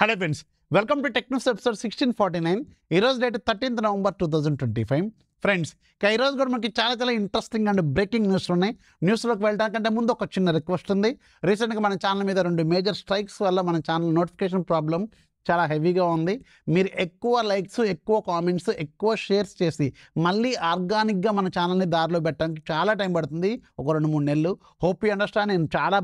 Hello friends, welcome to Technos episode 1649. ఈరోజు date 13th November 2025. Friends, ఈరోజు కూడా మనకి చాలా ఇంట్రెస్టింగ్ అండ్ బ్రేకింగ్ న్యూస్ ఉన్నాయి. న్యూస్లోకి వెళ్ళడానికంటే ముందు ఒక చిన్న రిక్వెస్ట్ ఉంది. రీసెంట్గా మన ఛానల్ మీద 2 మేజర్ స్ట్రైక్స్ వల్ల మన ఛానల్ నోటిఫికేషన్ ప్రాబ్లం చాలా హెవీగా ఉంది. మీరు ఎక్కువ లైక్స్, ఎక్కువ కామెంట్స్, ఎక్కువ షేర్స్ చేసి మళ్ళీ ఆర్గానిక్గా మన ఛానల్ని దారిలో పెట్టడానికి చాలా టైం పడుతుంది, ఒక 2-3 నెలలు. Hope you understand. నేను చాలా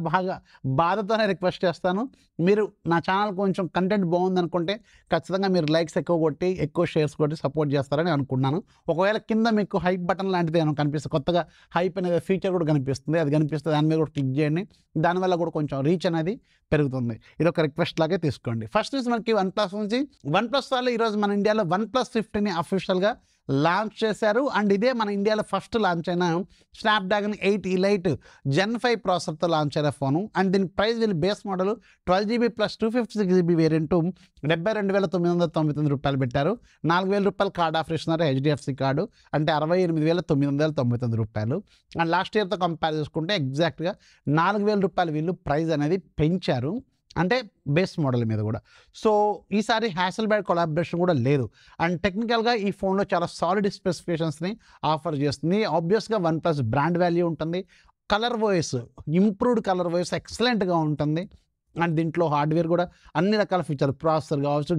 బాధతోనే రిక్వెస్ట్ చేస్తాను. మీరు నా ఛానల్ కొంచెం కంటెంట్ బాగుందనుకుంటే ఖచ్చితంగా మీరు లైక్స్ ఎక్కువ కొట్టి, ఎక్కువ షేర్స్ కొట్టి సపోర్ట్ చేస్తారని అనుకున్నాను. ఒకవేళ కింద మీకు హైప్ బటన్ లాంటిది ఏమైనా కనిపిస్తుంది, కొత్తగా హైప్ అనేది ఫీచర్ కూడా కనిపిస్తుంది, అది కనిపిస్తుంది, దాని మీద కూడా క్లిక్ చేయండి. దానివల్ల కూడా కొంచెం రీచ్ అనేది పెరుగుతుంది. ఇది ఒక రిక్వెస్ట్ లాగే తీసుకోండి. ఫస్ట్ న్యూస్ మనకి OnePlus నుంచి. OnePlus వాళ్ళు ఈరోజు మన ఇండియాలో OnePlus 50ని అఫీషియల్గా లాంచ్ చేశారు. అండ్ ఇదే మన ఇండియాలో ఫస్ట్ లాంచ్ అయిన స్నాప్డ్రాగన్ 8 Elite Gen 5 ప్రాసెసర్తో లాంచ్ అయిన ఫోను. అండ్ దీని ప్రైస్, దీని base model 12GB + 256GB variant ₹72,999 పెట్టారు. ₹4,000 కార్డ్ ఆఫర్ ఇస్తున్నారు, HDFC కార్డు. అంటే ₹68,999. అండ్ లాస్ట్ ఇయర్తో కంపేర్ చేసుకుంటే ఎగ్జాక్ట్గా ₹4,000 వీళ్ళు ప్రైస్ అనేది పెంచారు, అంటే బేస్ మోడల్ మీద కూడా. సో ఈసారి హ్యాసెల్బ్లాడ్ కొలాబరేషన్ కూడా లేదు. అండ్ టెక్నికల్గా ఈ ఫోన్లో చాలా సాలిడ్ స్పెసిఫికేషన్స్ని ఆఫర్ చేస్తుంది. ఆబ్వియస్గా OnePlus బ్రాండ్ వాల్యూ ఉంటుంది. Colour voice, improved colour voice ఎక్సలెంట్గా ఉంటుంది. అండ్ దీంట్లో హార్డ్వేర్ కూడా అన్ని రకాల ఫీచర్, ప్రాసెసర్ కావచ్చు,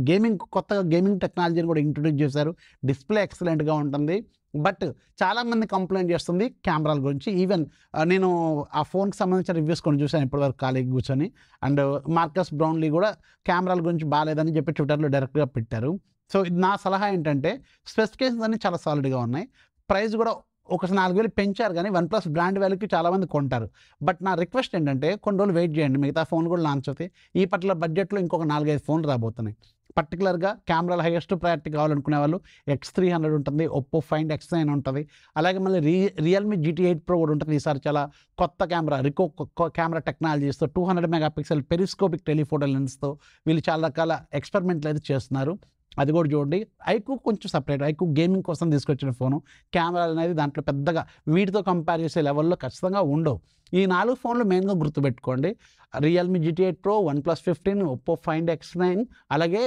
కొత్తగా గేమింగ్ టెక్నాలజీని కూడా ఇంట్రొడ్యూస్ చేశారు. డిస్ప్లే ఎక్సలెంట్గా ఉంటుంది. బట్ చాలామంది కంప్లైంట్ చేస్తుంది కెమెరాల గురించి. ఈవెన్ నేను ఆ ఫోన్కి సంబంధించిన రివ్యూస్ కొన్ని చూశాను ఇప్పటివరకు ఖాళీగా కూర్చొని. అండ్ మార్కస్ బ్రౌన్లీ కూడా కెమెరాల గురించి బాగాలేదని చెప్పి ట్విట్టర్లో డైరెక్ట్గా పెట్టారు. సో ఇది నా సలహా ఏంటంటే, స్పెసిఫికేషన్స్ అన్నీ చాలా సాలిడ్గా ఉన్నాయి. ప్రైస్ కూడా ఒక 4,000 పెంచారు, కానీ OnePlus బ్రాండ్ వాల్యూకి చాలామంది కొంటారు. బట్ నా రిక్వెస్ట్ ఏంటంటే, కొన్ని రోజులు వెయిట్ చేయండి, మిగతా ఫోన్ కూడా లాంచ్ అవుతాయి. ఈ పర్టికులర్ బడ్జెట్లో ఇంకొక 4-5 ఫోన్లు రాబోతున్నాయి. పర్టికులర్గా కెమెరాలో హైయెస్ట్ ప్రయారిటీ కావాలనుకునే వాళ్ళు X300 ఉంటుంది, ఒప్పో Find X9 ఉంటుంది. అలాగే మళ్ళీ రియల్మీ GT8 Pro కూడా ఉంటుంది. ఈసారి చాలా కొత్త కెమెరా, రికో కెమెరా టెక్నాలజీస్తో 200 మెగాపిక్సెల్ పెరిస్కోపిక్ టెలిఫోటో లెన్స్తో వీళ్ళు చాలా రకాల ఎక్స్పెరిమెంట్లు అయితే చేస్తున్నారు. అది కూడా చూడండి. ఐక్యూ కొంచెం సపరేట్, ఐక్యూ గేమింగ్ కోసం తీసుకొచ్చిన ఫోను. కెమెరాలు అనేది దాంట్లో పెద్దగా వీటితో కంపేర్ చేసే లెవెల్లో ఖచ్చితంగా ఉండవు. ఈ 4 ఫోన్లు మెయిన్గా గుర్తుపెట్టుకోండి: Realme GT8 Pro, OnePlus 15, Oppo Find X9, అలాగే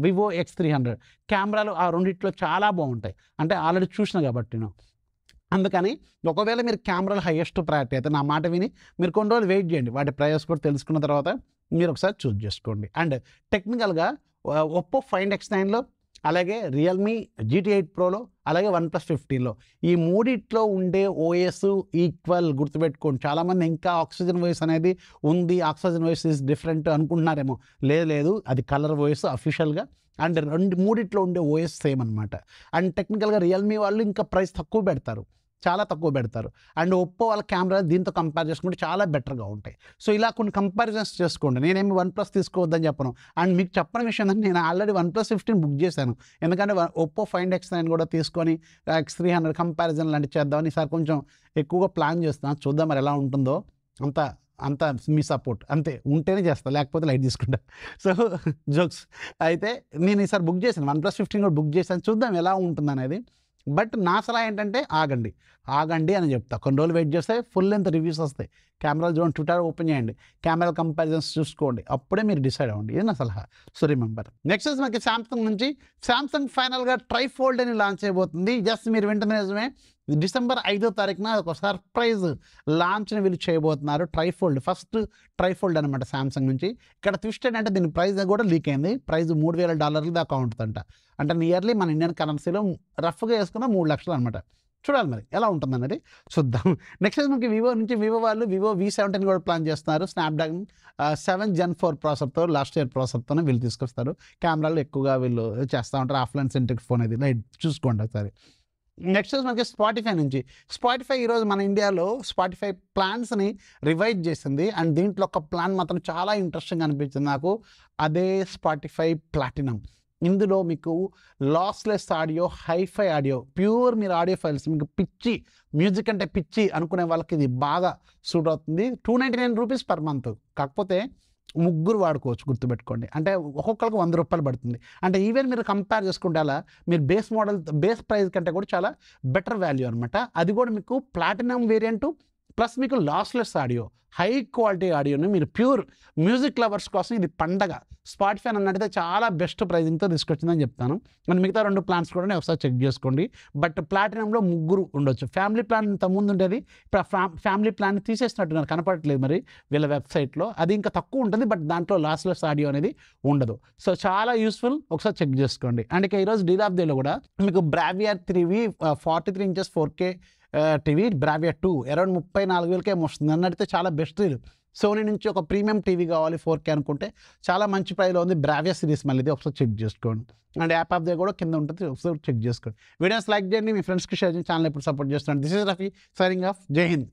వివో X300. కెమెరాలు ఆ రెండిట్లో చాలా బాగుంటాయి, అంటే ఆల్రెడీ చూసిన కాబట్టి నేను. అందుకని ఒకవేళ మీరు కెమెరాలు హైయెస్ట్ ప్రయారిటీ అయితే నా మాట విని మీరు కొన్ని రోజులు వెయిట్ చేయండి. వాటి ప్రైస్ కూడా తెలుసుకున్న తర్వాత మీరు ఒకసారి చూస్ చేసుకోండి. అండ్ టెక్నికల్గా ఒప్పో Find X9లో, అలాగే రియల్మీ GT8 Proలో, అలాగే OnePlus 15లో ఈ మూడిట్లో ఉండే ఓఎస్ ఈక్వల్ గుర్తుపెట్టుకోండి. చాలామంది ఇంకా ఆక్సిజన్ వాయిస్ అనేది ఉంది, ఆక్సిజన్ వాయిస్ ఈజ్ డిఫరెంట్ అనుకుంటున్నారేమో. లేదు, అది కలర్ వాయిస్ అఫీషియల్గా. అండ్ మూడిట్లో ఉండే ఓఎస్ సేమ్ అనమాట. అండ్ టెక్నికల్గా రియల్మీ వాళ్ళు ఇంకా ప్రైస్ తక్కువ పెడతారు, చాలా తక్కువ పెడతారు. అండ్ ఒప్పో వాళ్ళ కెమెరా దీంతో కంపేర్ చేసుకుంటే చాలా బెటర్గా ఉంటాయి. సో ఇలా కొన్ని కంపారిజన్స్ చేసుకోండి. నేనేమి OnePlus తీసుకోవద్దని చెప్పను. అండ్ మీకు చెప్పని విషయం ఏంటంటే, నేను ఆల్రెడీ OnePlus 15 బుక్ చేశాను. ఎందుకంటే ఒప్పో Find X9 కూడా తీసుకొని X300 కంపారిజన్ లాంటివి చేద్దామని ఈసారి కొంచెం ఎక్కువగా ప్లాన్ చేస్తున్నాను. చూద్దాం మరి ఎలా ఉంటుందో. అంత మీ సపోర్ట్ అంతే ఉంటేనే చేస్తాను, లేకపోతే లైట్ తీసుకుంటా. సో జోక్స్ అయితే నేను ఈసారి బుక్ చేశాను, OnePlus 15 కూడా బుక్ చేశాను. చూద్దాం ఎలా ఉంటుంది అనేది. బట్ నా సలహా ఏంటంటే ఆగండి అని చెప్తా. కొన్ని రోజులు వెయిట్ చేస్తే ఫుల్ లెంత్ రివ్యూస్ వస్తాయి. కెమెరాలు చూడండి, ట్విట్టర్ ఓపెన్ చేయండి, కెమెరా కంపారిజన్స్ చూసుకోండి, అప్పుడే మీరు డిసైడ్ అవ్వండి. ఇది నా సలహా. So remember. నెక్స్ట్ మనకి సామ్సంగ్ నుంచి. సామ్సంగ్ ఫైనల్గా ట్రైఫోల్డ్ అని లాంచ్ అయిపోతుంది. జస్ట్ మీరు వింటున్న నిజమే, December 5వ తారీఖున ఒక సర్ప్రైజ్ లాంచ్ని వీళ్ళు చేయబోతున్నారు. ఫస్ట్ ట్రైఫోల్డ్ అనమాట సామ్సంగ్ నుంచి. ఇక్కడ ట్విస్ట్ ఏంటంటే, దీని ప్రైస్ కూడా లీక్ అయింది. ప్రైస్ $3,000 దాకా ఉంటుందంట. అంటే నియర్లీ మన ఇండియన్ కరెన్సీలో రఫ్గా వేసుకున్న 3 లక్షలు అనమాట. చూడాలి మరి ఎలా ఉంటుంది అనేది చూద్దాం. నెక్స్ట్ మనకి వివో నుంచి. వివో వాళ్ళు వివో V70 కూడా ప్లాన్ చేస్తున్నారు. స్నాప్డ్రాగన్ 7 Gen 4 ప్రాసెసర్తో, లాస్ట్ ఇయర్ ప్రాసెసర్తోనే వీళ్ళు తీసుకొస్తారు. కెమెరాలు ఎక్కువగా వీళ్ళు చేస్తూ ఉంటారు. ఆఫ్లైన్ సెంట్రిక్ ఫోన్ ఇది, లైట్ చూసుకోండి ఒకసారి. నెక్స్ట్ మనకి స్పాటిఫై నుంచి. స్పాటిఫై ఈరోజు మన ఇండియాలో స్పాటిఫై ప్లాన్స్ని రివైజ్ చేసింది. అండ్ దీంట్లో ఒక ప్లాన్ మాత్రం చాలా ఇంట్రెస్టింగ్ అనిపించింది నాకు. అదే స్పాటిఫై ప్లాటినం. ఇందులో మీకు lossless audio, hifi audio, pure మీరు ఆడియో ఫైల్స్, మీకు పిచ్చి మ్యూజిక్ అంటే పిచ్చి అనుకునే వాళ్ళకి ఇది బాగా సూట్ అవుతుంది. ₹299 per month. కాకపోతే 3 వాడుకోవచ్చు, గుర్తుపెట్టుకోండి. అంటే ఒక్కొక్కరికి ₹100 పడుతుంది. అంటే ఈవెన్ మీరు కంపేర్ చేసుకుంటే అలా మీరు బేస్ ప్రైస్ కంటే కూడా చాలా బెటర్ వాల్యూ అనమాట. అది కూడా మీకు ప్లాటినం వేరియంటు ప్లస్ మీకు లాస్లెస్ ఆడియో, హై క్వాలిటీ ఆడియోని మీరు ప్యూర్ మ్యూజిక్ లవర్స్ కోసం ఇది పండగ. స్పాటిఫై అన్నట్టయితే చాలా బెస్ట్ ప్రైజింగ్తో తీసుకొచ్చిందని చెప్తాను. అండ్ మిగతా 2 ప్లాన్స్ కూడా ఒకసారి చెక్ చేసుకోండి. బట్ ప్లాటినంలో 3 ఉండొచ్చు. ఫ్యామిలీ ప్లాన్ ఇంతకుముందు ఉండేది, ఇప్పుడు ఫ్యామిలీ ప్లాన్ తీసేసినట్టున్నారు, కనపడట్లేదు మరి వీళ్ళ వెబ్సైట్లో. అది ఇంకా తక్కువ ఉంటుంది, బట్ దాంట్లో లాస్లెస్ ఆడియో అనేది ఉండదు. సో చాలా యూస్ఫుల్, ఒకసారి చెక్ చేసుకోండి. అండ్ ఇక ఈరోజు డీల్ ఆఫ్ డేలో కూడా మీకు Bravia 3V 43 inches 4K TV Bravia 2 around 34,000కే వస్తుంది. అన్నట్టయితే చాలా బెస్ట్ డీల్. సోనీ నుంచి ఒక ప్రీమియం టీవీ కావాలి 4K అనుకుంటే చాలా మంచి ప్రైస్లో ఉంది. బ్రావియర్ సిరీస్ మళ్ళీ ఇది ఒకసారి చెక్ చేసుకోండి. అండ్ యాప్ ఆఫ్ దే కూడా కింద ఉంటుంది, ఒకసారి చెక్ చేసుకోండి. వీడియోస్ లైక్ చేయండి, మీ ఫ్రెండ్స్కి షేర్ చేయండి. ఛానల్ ఎప్పుడు సపోర్ట్ చేస్తున్నాను. This is Rafi signing off. జై హింద్.